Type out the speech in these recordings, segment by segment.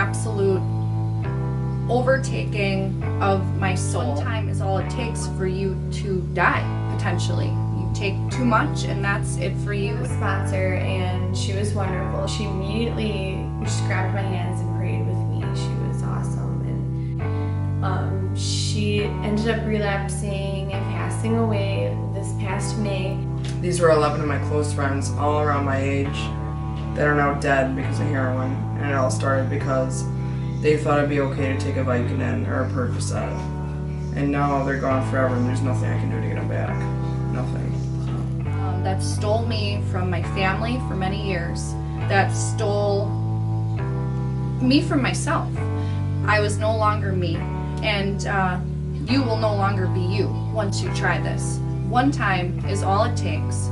absolute overtaking of my soul. One time is all it takes for you to die, potentially. You take too much and that's it for you. A sponsor, and she was wonderful. She immediately just grabbed my hands and prayed with me. She was awesome, and she ended up relapsing and passing away this past May. These were 11 of my close friends, all around my age, that are now dead because of heroin, and it all started because they thought it'd be okay to take a Vicodin or a Percocet, and now they're gone forever and there's nothing I can do to get them back. Nothing. That stole me from my family for many years. That stole me from myself. I was no longer me, and you will no longer be you once you try this. One time is all it takes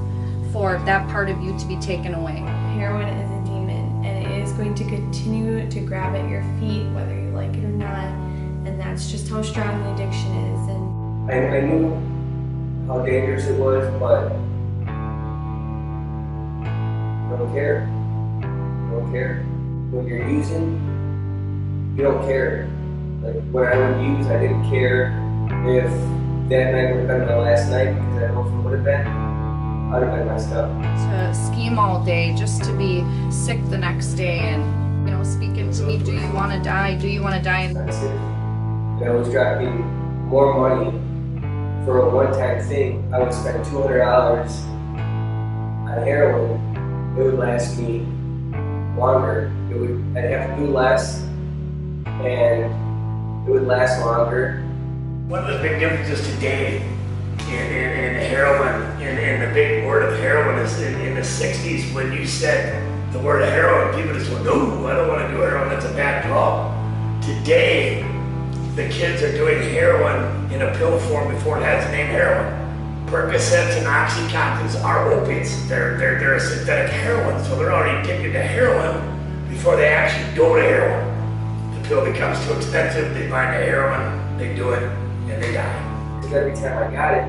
for that part of you to be taken away. Heroin is a demon, and it is going to continue to grab at your feet whether you like it or not, and that's just how strong the addiction is. And I knew how dangerous it was, but I don't care. I don't care. When you're using, you don't care. Like when I would use, I didn't care if that night would have been my last night, because I know if it would have been, I'd have been messed up. To scheme all day just to be sick the next day and, you know, speaking to me, do you want to die? Do you want to die? Expensive. And I was dropping more money for a one-time thing. I would spend $200 on heroin. It would last me longer. I'd have to do less, and it would last longer. One of the big differences today in heroin, in the big word of heroin, is in the 60s when you said the word heroin, people just went, no, I don't want to do heroin, that's a bad drug. Today, the kids are doing heroin in a pill form before it has the name heroin. Percocets and Oxycontins are opiates. They're a synthetic heroin, so they're already addicted to heroin before they actually go to heroin. The pill becomes too expensive, they find the heroin, they do it, and they die. Because every time I got it,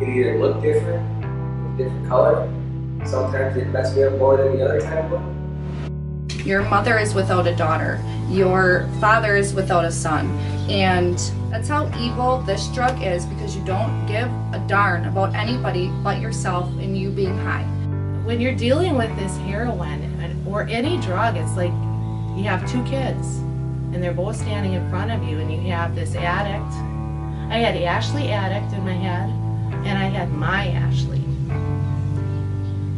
it either looked different, a different color. Sometimes it messed me up more than the other time would. Your mother is without a daughter. Your father is without a son. And that's how evil this drug is, because you don't give a darn about anybody but yourself and you being high. When you're dealing with this heroin or any drug, it's like you have two kids and they're both standing in front of you, and you have this addict. I had Ashley addict in my head, and I had my Ashley.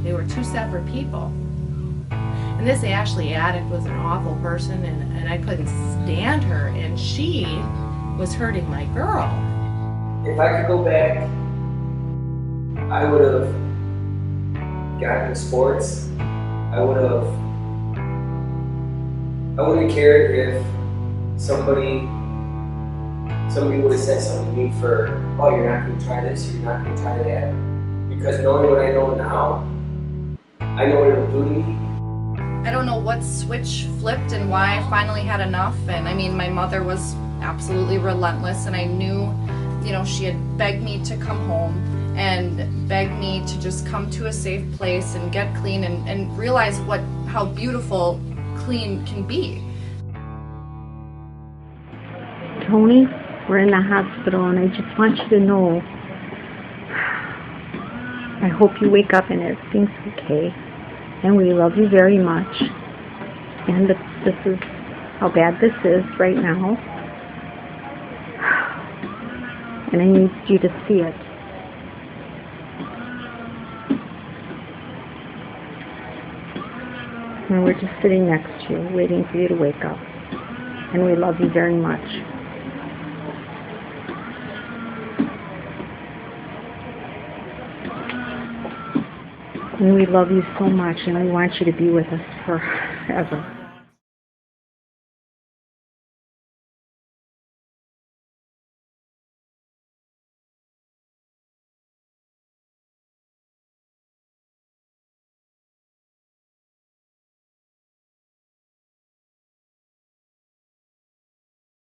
They were two separate people. And this Ashley addict was an awful person, and I couldn't stand her, and she was hurting my girl. If I could go back, I would have gotten into sports. I wouldn't have cared if somebody would have said something to me for, oh, you're not going to try this, you're not going to try that. Because knowing what I know now, I know what it'll do to me. I don't know what switch flipped and why I finally had enough. And I mean, my mother was absolutely relentless, and I knew, you know, she had begged me to come home and begged me to just come to a safe place and get clean and realize how beautiful clean can be. Tony, we're in the hospital, and I just want you to know, I hope you wake up and everything's okay. And we love you very much. And this is how bad this is right now. And I need you to see it. And we're just sitting next to you, waiting for you to wake up. And we love you very much. And we love you so much, and we want you to be with us forever.